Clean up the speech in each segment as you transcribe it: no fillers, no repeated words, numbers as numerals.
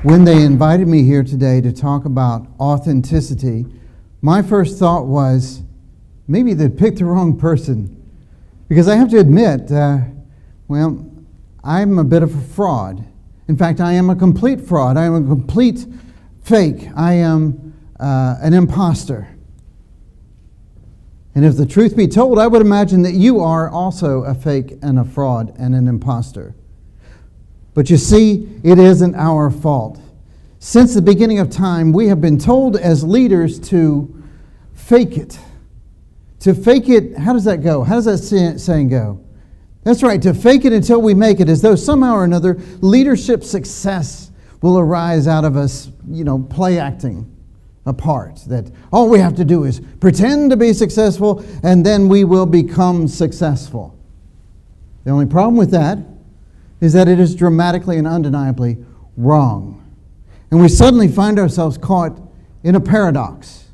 When they invited me here today to talk about authenticity, my first thought was maybe they picked the wrong person. Because I have to admit, I'm a bit of a fraud. In fact, I am a complete fraud. I am a complete fake. I am an imposter. And if the truth be told, I would imagine that you are also a fake and a fraud and an imposter. But you see, it isn't our fault. Since the beginning of time, we have been told as leaders to fake it. To fake it, how does that go? How does that saying go? That's right, to fake it until we make it, as though somehow or another leadership success will arise out of us, play acting a part. That all we have to do is pretend to be successful and then we will become successful. The only problem with that is that it is dramatically and undeniably wrong. And we suddenly find ourselves caught in a paradox.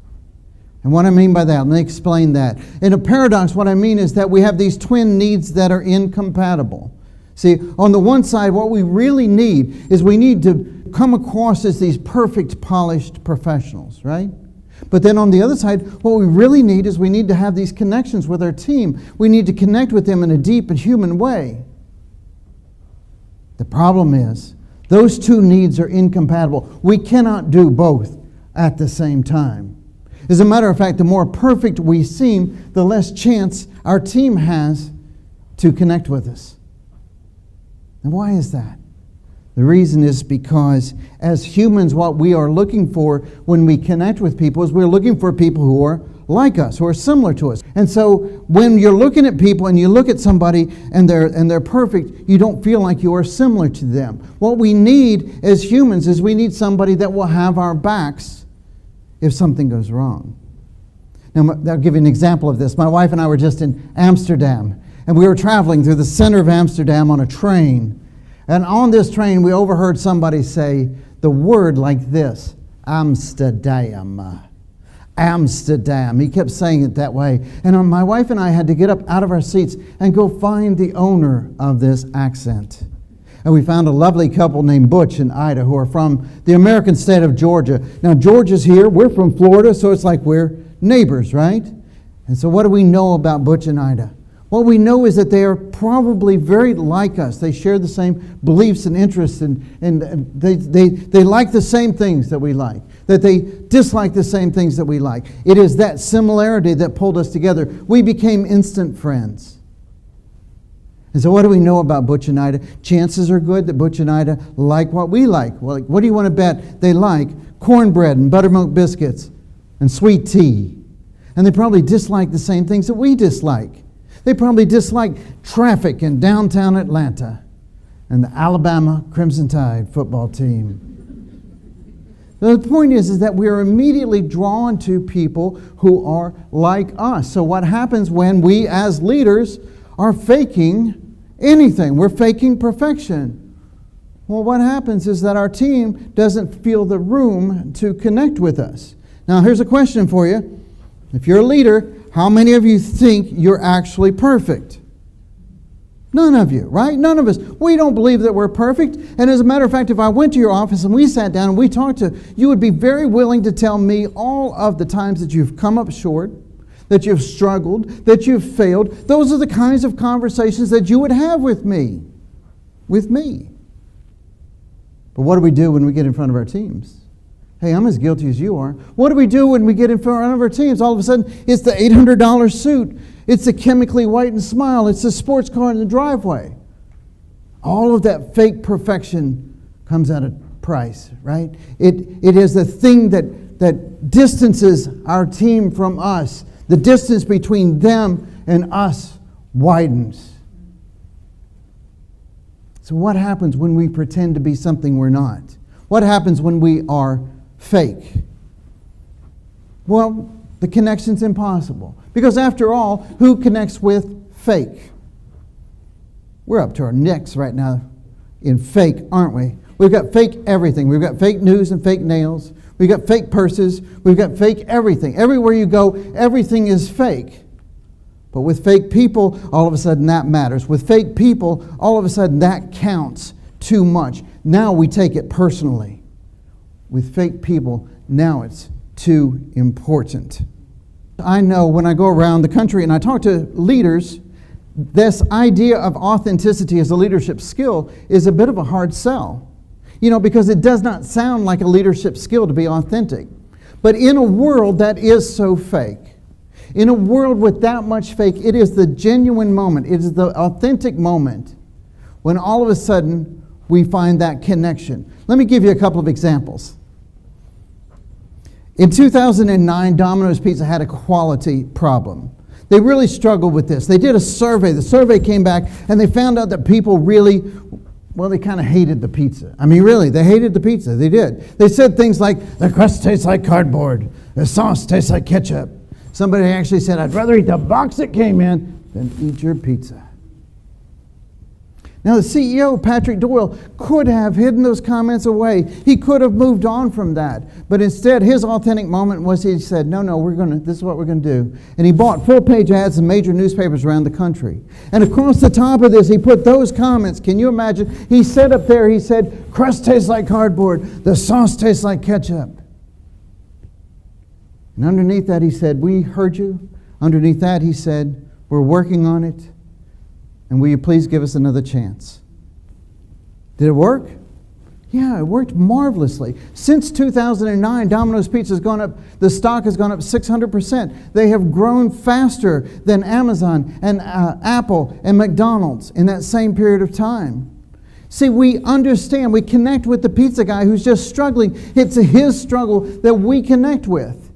And what I mean by that, let me explain that. In a paradox, what I mean is that we have these twin needs that are incompatible. See, on the one side, what we really need is we need to come across as these perfect, polished professionals, right? But then on the other side, what we really need is we need to have these connections with our team. We need to connect with them in a deep and human way. The problem is, those two needs are incompatible. We cannot do both at the same time. As a matter of fact, the more perfect we seem, the less chance our team has to connect with us. And why is that? The reason is because as humans, what we are looking for when we connect with people is we're looking for people who are like us, who are similar to us. And so when you're looking at people and you look at somebody and they're perfect, you don't feel like you are similar to them. What we need as humans is we need somebody that will have our backs if something goes wrong. Now, I'll give you an example of this. My wife and I were just in Amsterdam, and we were traveling through the center of Amsterdam on a train. And on this train, we overheard somebody say the word like this, Amsterdam. Amsterdam. He kept saying it that way. And my wife and I had to get up out of our seats and go find the owner of this accent. And we found a lovely couple named Butch and Ida who are from the American state of Georgia. Now, Georgia's here. We're from Florida, so it's like we're neighbors, right? And so what do we know about Butch and Ida? What we know is that they are probably very like us. They share the same beliefs and interests, and they like the same things that we like, that they dislike the same things that we like. It is that similarity that pulled us together. We became instant friends. And so what do we know about Butch and Ida? Chances are good that Butch and Ida like what we like. Well, what do you want to bet? They like cornbread and buttermilk biscuits and sweet tea. And they probably dislike the same things that we dislike. They probably dislike traffic in downtown Atlanta and the Alabama Crimson Tide football team. The point is that we are immediately drawn to people who are like us. So what happens when we as leaders are faking anything? We're faking perfection. Well, what happens is that our team doesn't feel the room to connect with us. Now, here's a question for you. If you're a leader, how many of you think you're actually perfect? None of you, right? None of us. We don't believe that we're perfect. And as a matter of fact, if I went to your office and we sat down and we talked you would be very willing to tell me all of the times that you've come up short, that you've struggled, that you've failed. Those are the kinds of conversations that you would have with me. With me. But what do we do when we get in front of our teams? Hey, I'm as guilty as you are. What do we do when we get in front of our teams? All of a sudden, it's the $800 suit. It's the chemically whitened smile. It's the sports car in the driveway. All of that fake perfection comes at a price, right? It is the thing that distances our team from us. The distance between them and us widens. So what happens when we pretend to be something we're not? What happens when we are fake? Well, the connection's impossible. Because after all, who connects with fake? We're up to our necks right now in fake, aren't we? We've got fake everything. We've got fake news and fake nails. We've got fake purses. We've got fake everything. Everywhere you go, everything is fake. But with fake people, all of a sudden that matters. With fake people, all of a sudden that counts too much. Now we take it personally. with fake people, now it's too important. I know when I go around the country and I talk to leaders, this idea of authenticity as a leadership skill is a bit of a hard sell. Because it does not sound like a leadership skill to be authentic. But in a world that is so fake, in a world with that much fake, it is the genuine moment, it is the authentic moment when all of a sudden we find that connection. Let me give you a couple of examples. In 2009, Domino's Pizza had a quality problem. They really struggled with this. They did a survey. The survey came back and they found out that people really, they kind of hated the pizza. Really, they hated the pizza. They did. They said things like, the crust tastes like cardboard. The sauce tastes like ketchup. Somebody actually said, I'd rather eat the box it came in than eat your pizza. Now, the CEO, Patrick Doyle, could have hidden those comments away. He could have moved on from that. But instead, his authentic moment was he said, no, this is what we're going to do. And he bought full-page ads in major newspapers around the country. And across the top of this, he put those comments. Can you imagine? He said up there, he said, crust tastes like cardboard. The sauce tastes like ketchup. And underneath that, he said, we heard you. Underneath that, he said, we're working on it. And will you please give us another chance? Did it work? Yeah, it worked marvelously. Since 2009, Domino's Pizza has gone up, the stock has gone up 600%. They have grown faster than Amazon and Apple and McDonald's in that same period of time. See, we understand, we connect with the pizza guy who's just struggling. It's his struggle that we connect with.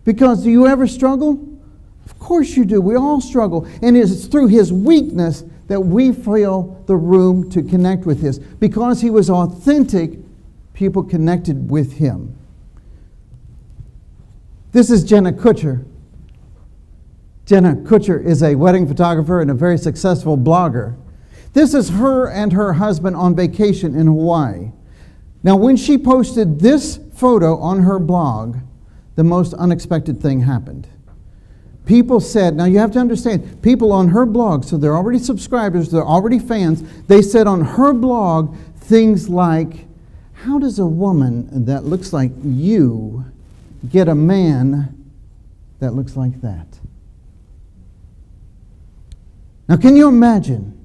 Because do you ever struggle? Of course you do. We all struggle. And it's through his weakness that we feel the room to connect with his. Because he was authentic, people connected with him. This is Jenna Kutcher. Jenna Kutcher is a wedding photographer and a very successful blogger. This is her and her husband on vacation in Hawaii. Now, when she posted this photo on her blog, the most unexpected thing happened. People said, now you have to understand, people on her blog, so they're already subscribers, they're already fans, they said on her blog things like, how does a woman that looks like you get a man that looks like that? Now can you imagine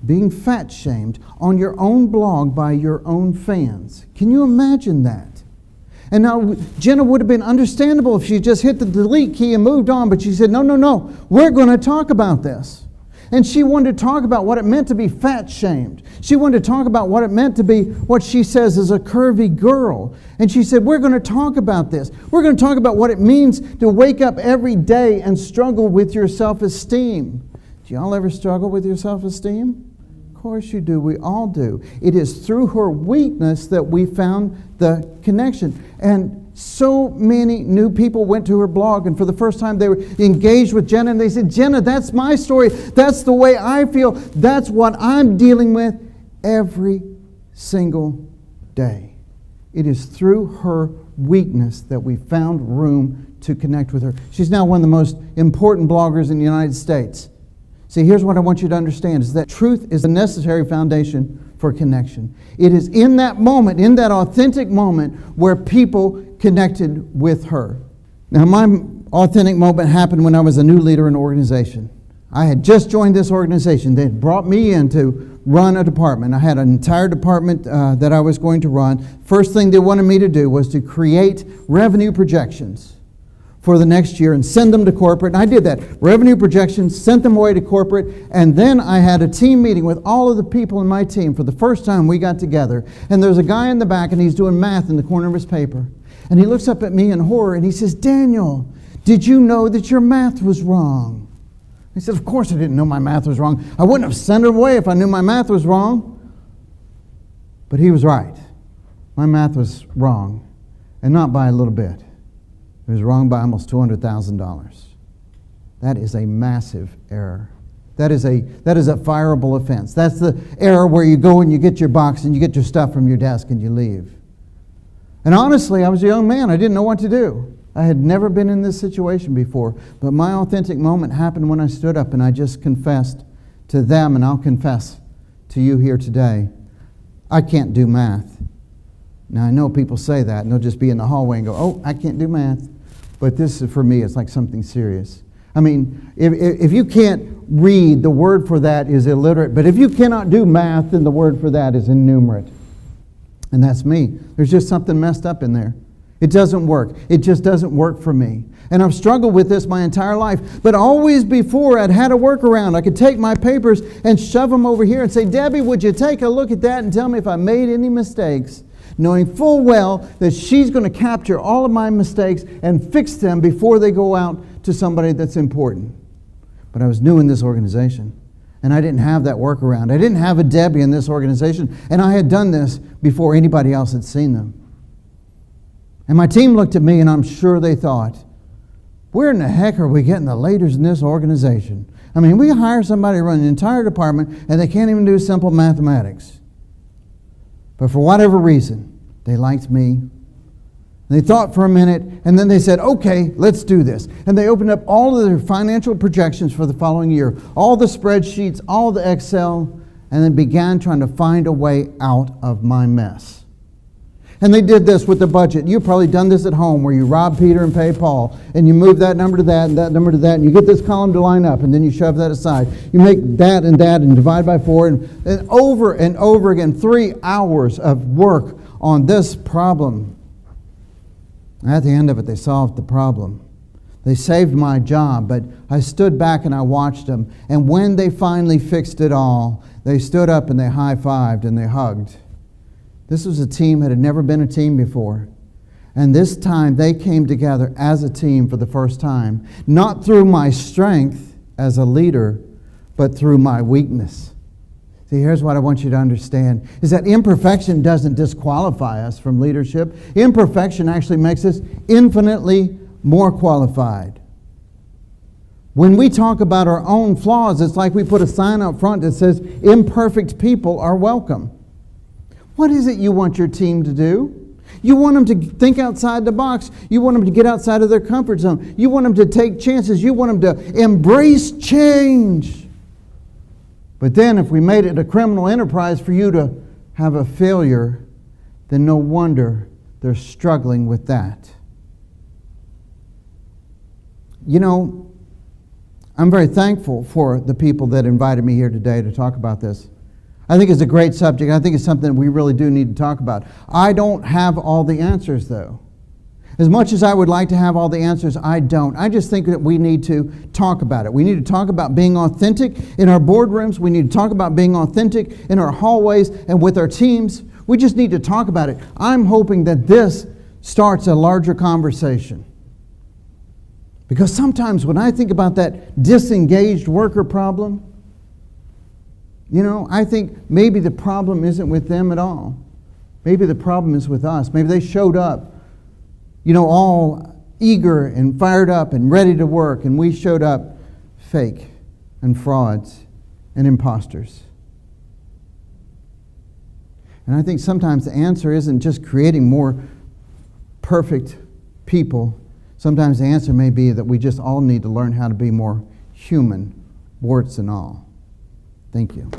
being fat shamed on your own blog by your own fans? Can you imagine that? And now Jenna would have been understandable if she just hit the delete key and moved on, but she said, no, we're going to talk about this. And she wanted to talk about what it meant to be fat shamed. She wanted to talk about what it meant to be what she says is a curvy girl. And she said, we're going to talk about this. We're going to talk about what it means to wake up every day and struggle with your self-esteem. Do y'all ever struggle with your self-esteem? Of course you do. We all do. It is through her weakness that we found the connection. And so many new people went to her blog, and for the first time they were engaged with Jenna, and they said, Jenna, that's my story. That's the way I feel. That's what I'm dealing with every single day. It is through her weakness that we found room to connect with her. She's now one of the most important bloggers in the United States. See, here's what I want you to understand, is that truth is a necessary foundation for connection. It is in that moment, in that authentic moment, where people connected with her. Now, my authentic moment happened when I was a new leader in an organization. I had just joined this organization. They had brought me in to run a department. I had an entire department that I was going to run. First thing they wanted me to do was to create revenue projections for the next year and send them to corporate. And I did that. Revenue projections, sent them away to corporate, and then I had a team meeting with all of the people in my team. For the first time we got together, and there's a guy in the back and he's doing math in the corner of his paper. And he looks up at me in horror and he says, Daniel, did you know that your math was wrong? He said, of course I didn't know my math was wrong. I wouldn't have sent it away if I knew my math was wrong. But he was right. My math was wrong, and not by a little bit. It was wrong by almost $200,000. That is a massive error. That is a fireable offense. That's the error where you go and you get your box and you get your stuff from your desk and you leave. And honestly, I was a young man. I didn't know what to do. I had never been in this situation before. But my authentic moment happened when I stood up and I just confessed to them, and I'll confess to you here today. I can't do math. Now, I know people say that, and they'll just be in the hallway and go, oh, I can't do math. But this, for me, it's like something serious. I mean, if you can't read, the word for that is illiterate. But if you cannot do math, then the word for that is innumerate. And that's me. There's just something messed up in there. It doesn't work. It just doesn't work for me. And I've struggled with this my entire life. But always before, I'd had a workaround. I could take my papers and shove them over here and say, Debbie, would you take a look at that and tell me if I made any mistakes? Knowing full well that she's going to capture all of my mistakes and fix them before they go out to somebody that's important. But I was new in this organization, and I didn't have that workaround. I didn't have a Debbie in this organization, and I had done this before anybody else had seen them. And my team looked at me, and I'm sure they thought, where in the heck are we getting the leaders in this organization? I mean, we hire somebody to run an entire department, and they can't even do simple mathematics. But for whatever reason, they liked me. They thought for a minute, and then they said, okay, let's do this. And they opened up all of their financial projections for the following year, all the spreadsheets, all the Excel, and then began trying to find a way out of my mess. And they did this with the budget. You've probably done this at home where you rob Peter and pay Paul, and you move that number to that and that number to that, and you get this column to line up, and then you shove that aside. You make that and divide by 4, and over again, 3 hours of work on this problem. At the end of it, they solved the problem. They saved my job, but I stood back and I watched them. And when they finally fixed it all, they stood up and they high-fived and they hugged. This was a team that had never been a team before. And this time they came together as a team for the first time, not through my strength as a leader, but through my weakness. See, here's what I want you to understand, is that imperfection doesn't disqualify us from leadership. Imperfection actually makes us infinitely more qualified. When we talk about our own flaws, it's like we put a sign out front that says, imperfect people are welcome. What is it you want your team to do? You want them to think outside the box. You want them to get outside of their comfort zone. You want them to take chances. You want them to embrace change. But then if we made it a criminal enterprise for you to have a failure, then no wonder they're struggling with that. You know, I'm very thankful for the people that invited me here today to talk about this. I think it's a great subject. I think it's something that we really do need to talk about. I don't have all the answers, though. As much as I would like to have all the answers, I don't. I just think that we need to talk about it. We need to talk about being authentic in our boardrooms. We need to talk about being authentic in our hallways and with our teams. We just need to talk about it. I'm hoping that this starts a larger conversation. Because sometimes when I think about that disengaged worker problem, you know, I think maybe the problem isn't with them at all. Maybe the problem is with us. Maybe they showed up, you know, all eager and fired up and ready to work, and we showed up fake and frauds and imposters. And I think sometimes the answer isn't just creating more perfect people. Sometimes the answer may be that we just all need to learn how to be more human, warts and all. Thank you.